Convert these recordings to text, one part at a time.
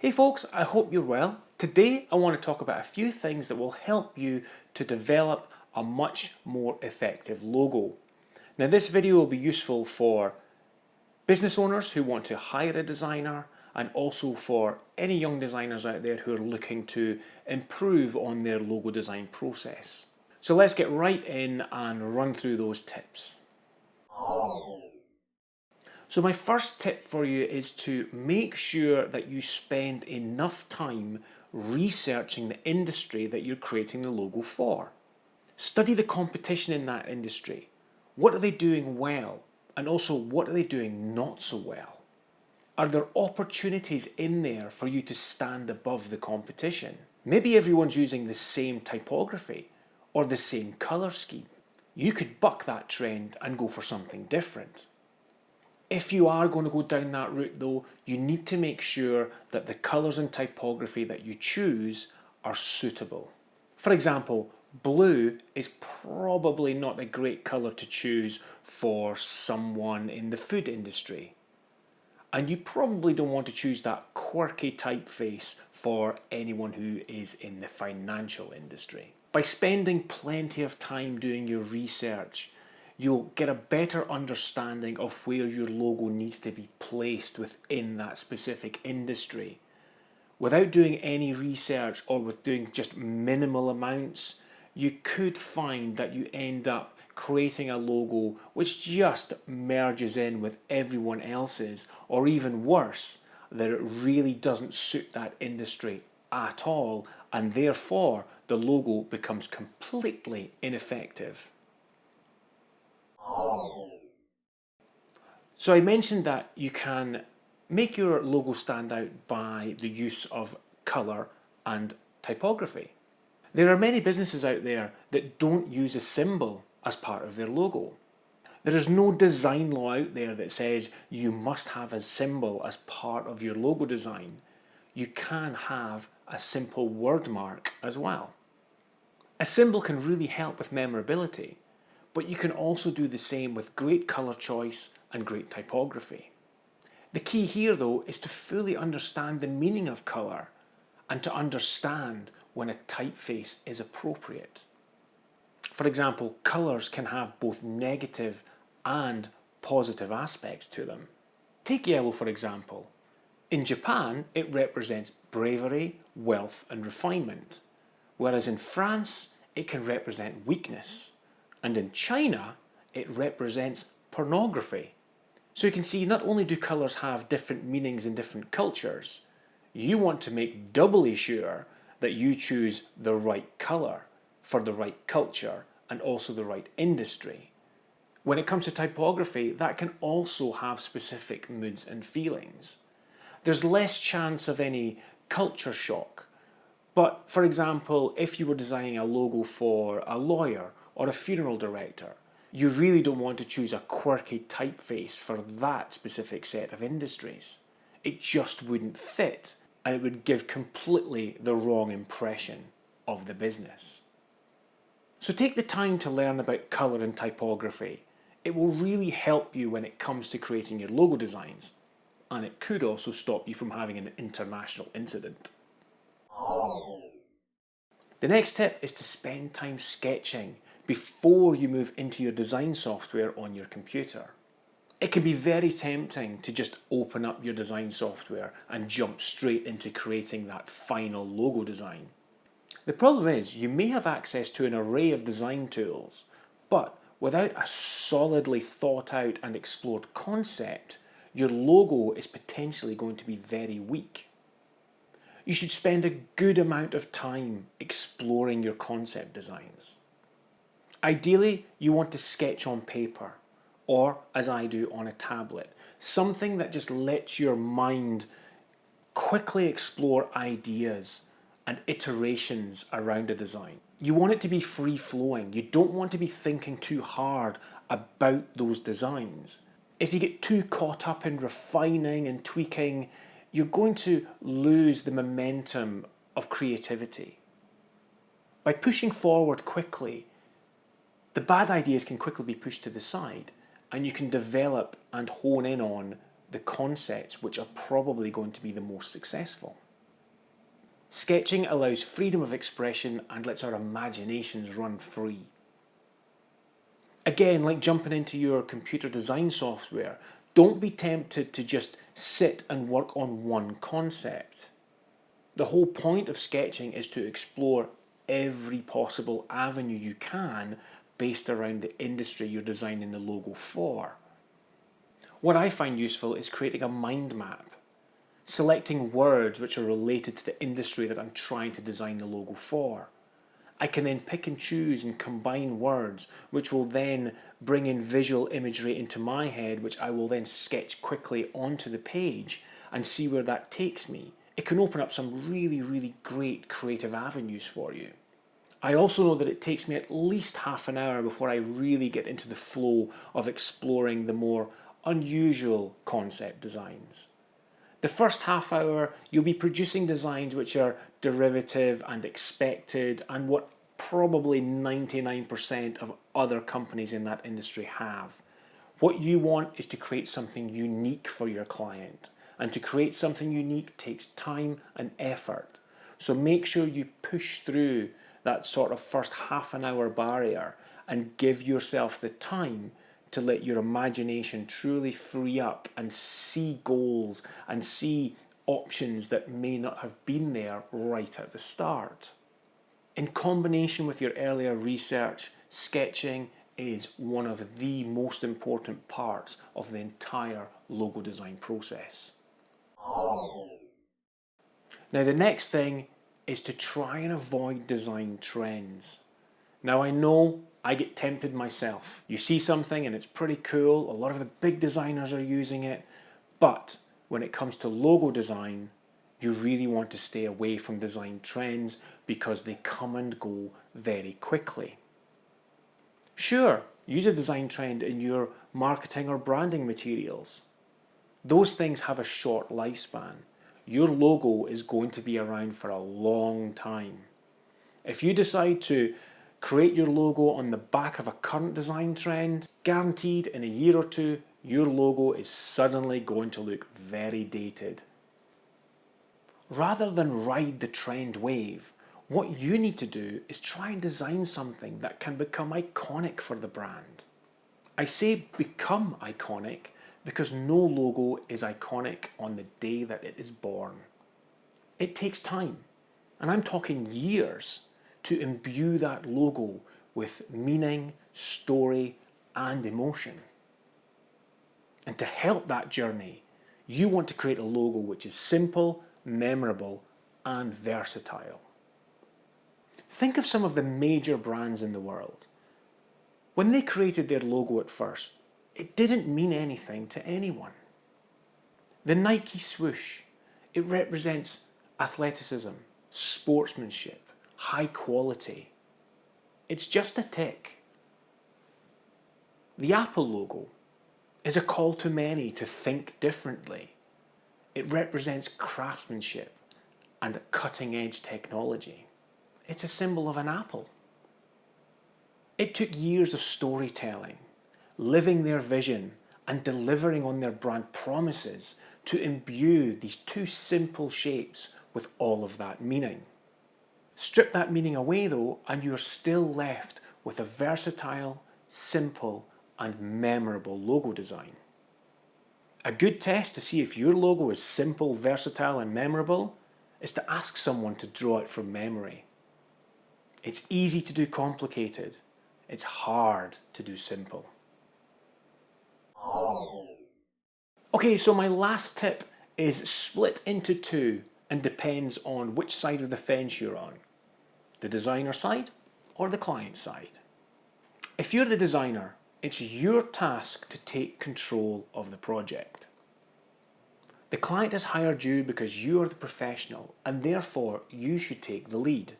Hey folks, I hope you're well. Today I want to talk about a few things that will help you to develop a much more effective logo. Now this video will be useful for business owners who want to hire a designer and also for any young designers out there who are looking to improve on their logo design process. So let's get right in and run through those tips. So my first tip for you is to make sure that you spend enough time researching the industry that you're creating the logo for. Study the competition in that industry. What are they doing well? And also, what are they doing not so well? Are there opportunities in there for you to stand above the competition? Maybe everyone's using the same typography or the same color scheme. You could buck that trend and go for something different. If you are going to go down that route though, you need to make sure that the colours and typography that you choose are suitable. For example, blue is probably not a great colour to choose for someone in the food industry. And you probably don't want to choose that quirky typeface for anyone who is in the financial industry. By spending plenty of time doing your research, you'll get a better understanding of where your logo needs to be placed within that specific industry. Without doing any research or with doing just minimal amounts, you could find that you end up creating a logo which just merges in with everyone else's, or even worse, that it really doesn't suit that industry at all, and therefore the logo becomes completely ineffective. So I mentioned that you can make your logo stand out by the use of colour and typography. There are many businesses out there that don't use a symbol as part of their logo. There is no design law out there that says you must have a symbol as part of your logo design. You can have a simple word mark as well. A symbol can really help with memorability, but you can also do the same with great colour choice and great typography. The key here though is to fully understand the meaning of colour and to understand when a typeface is appropriate. For example, colours can have both negative and positive aspects to them. Take yellow for example. In Japan, it represents bravery, wealth and refinement, whereas in France, it can represent weakness. And in China, it represents pornography. So you can see not only do colours have different meanings in different cultures, you want to make doubly sure that you choose the right colour for the right culture and also the right industry. When it comes to typography, that can also have specific moods and feelings. There's less chance of any culture shock. But for example, if you were designing a logo for a lawyer or a funeral director, you really don't want to choose a quirky typeface for that specific set of industries. It just wouldn't fit, and it would give completely the wrong impression of the business. So take the time to learn about colour and typography. It will really help you when it comes to creating your logo designs, and it could also stop you from having an international incident. The next tip is to spend time sketching before you move into your design software on your computer. It can be very tempting to just open up your design software and jump straight into creating that final logo design. The problem is you may have access to an array of design tools, but without a solidly thought out and explored concept, your logo is potentially going to be very weak. You should spend a good amount of time exploring your concept designs. Ideally, you want to sketch on paper, or as I do on a tablet, something that just lets your mind quickly explore ideas and iterations around a design. You want it to be free-flowing. You don't want to be thinking too hard about those designs. If you get too caught up in refining and tweaking, you're going to lose the momentum of creativity. By pushing forward quickly, the bad ideas can quickly be pushed to the side, and you can develop and hone in on the concepts which are probably going to be the most successful. Sketching allows freedom of expression and lets our imaginations run free. Again, like jumping into your computer design software, don't be tempted to just sit and work on one concept. The whole point of sketching is to explore every possible avenue you can based around the industry you're designing the logo for. What I find useful is creating a mind map, selecting words which are related to the industry that I'm trying to design the logo for. I can then pick and choose and combine words which will then bring in visual imagery into my head, which I will then sketch quickly onto the page and see where that takes me. It can open up some really great creative avenues for you. I also know that it takes me at least half an hour before I really get into the flow of exploring the more unusual concept designs. The first half hour, you'll be producing designs which are derivative and expected and what probably 99% of other companies in that industry have. What you want is to create something unique for your client. And to create something unique takes time and effort. So make sure you push through that sort of first half an hour barrier and give yourself the time to let your imagination truly free up and see goals and see options that may not have been there right at the start. In combination with your earlier research, sketching is one of the most important parts of the entire logo design process. Now the next thing is to try and avoid design trends. Now I know I get tempted myself. You see something and it's pretty cool, a lot of the big designers are using it, but when it comes to logo design, you really want to stay away from design trends because they come and go very quickly. Sure, use a design trend in your marketing or branding materials. Those things have a short lifespan. Your logo is going to be around for a long time. If you decide to create your logo on the back of a current design trend, guaranteed in a year or two, your logo is suddenly going to look very dated. Rather than ride the trend wave, what you need to do is try and design something that can become iconic for the brand. I say become iconic because no logo is iconic on the day that it is born. It takes time, and I'm talking years, to imbue that logo with meaning, story, and emotion. And to help that journey, you want to create a logo which is simple, memorable, and versatile. Think of some of the major brands in the world. When they created their logo at first, it didn't mean anything to anyone. The Nike swoosh, it represents athleticism, sportsmanship, high quality. It's just a tick. The Apple logo is a call to many to think differently. It represents craftsmanship and cutting-edge technology. It's a symbol of an apple. It took years of storytelling, living their vision, and delivering on their brand promises to imbue these two simple shapes with all of that meaning. Strip that meaning away though, and you're still left with a versatile, simple, and memorable logo design. A good test to see if your logo is simple, versatile, and memorable is to ask someone to draw it from memory. It's easy to do complicated. It's hard to do simple. Okay, so my last tip is split into two and depends on which side of the fence you're on, the designer side or the client side. If you're the designer, it's your task to take control of the project. The client has hired you because you are the professional and therefore you should take the lead.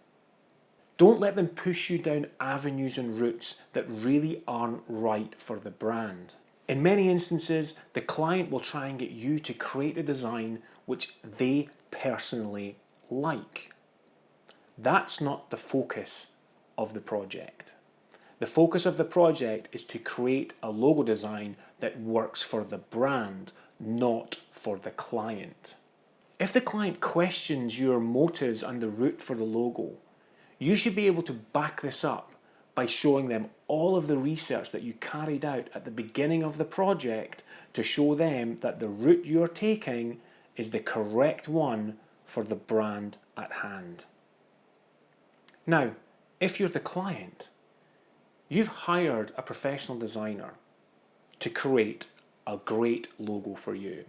Don't let them push you down avenues and routes that really aren't right for the brand. In many instances, the client will try and get you to create a design which they personally like. That's not the focus of the project. The focus of the project is to create a logo design that works for the brand, not for the client. If the client questions your motives and the route for the logo, you should be able to back this up by showing them all of the research that you carried out at the beginning of the project to show them that the route you're taking is the correct one for the brand at hand. Now, if you're the client, you've hired a professional designer to create a great logo for you.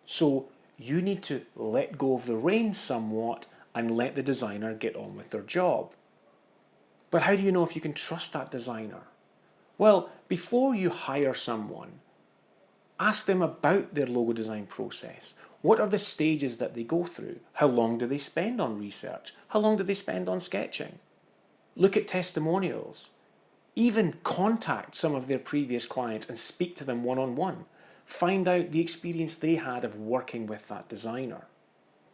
So you need to let go of the reins somewhat and let the designer get on with their job. But how do you know if you can trust that designer? Well, before you hire someone, ask them about their logo design process. What are the stages that they go through? How long do they spend on research? How long do they spend on sketching? Look at testimonials. Even contact some of their previous clients and speak to them one-on-one. Find out the experience they had of working with that designer.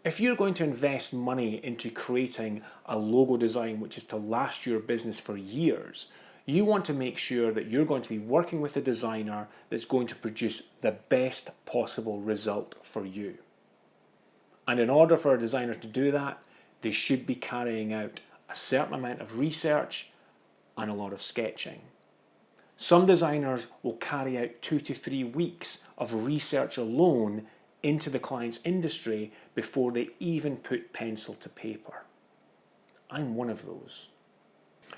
If you're going to invest money into creating a logo design which is to last your business for years, you want to make sure that you're going to be working with a designer that's going to produce the best possible result for you. And in order for a designer to do that, they should be carrying out a certain amount of research and a lot of sketching. Some designers will carry out 2 to 3 weeks of research alone into the client's industry before they even put pencil to paper. I'm one of those.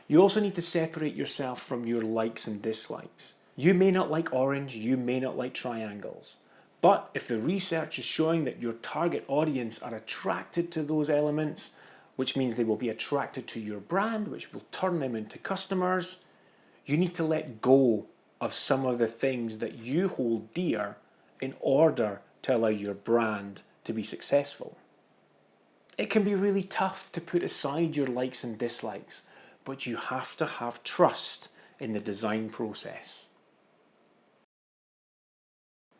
You also need to separate yourself from your likes and dislikes. You may not like orange, you may not like triangles. But if the research is showing that your target audience are attracted to those elements, which means they will be attracted to your brand, which will turn them into customers, you need to let go of some of the things that you hold dear in order to allow your brand to be successful. It can be really tough to put aside your likes and dislikes, but you have to have trust in the design process.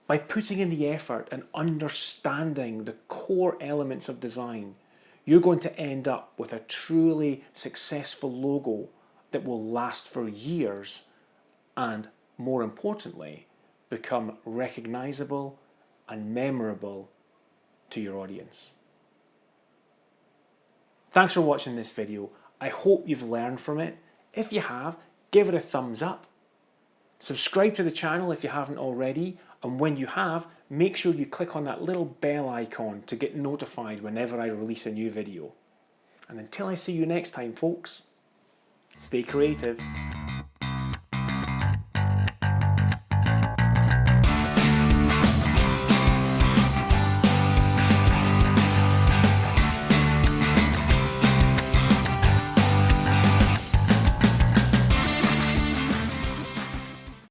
By putting in the effort and understanding the core elements of design, you're going to end up with a truly successful logo that will last for years and, more importantly, become recognizable and memorable to your audience. Thanks for watching this video. I hope you've learned from it. If you have, give it a thumbs up. Subscribe to the channel if you haven't already, and when you have, make sure you click on that little bell icon to get notified whenever I release a new video. And until I see you next time, folks, stay creative.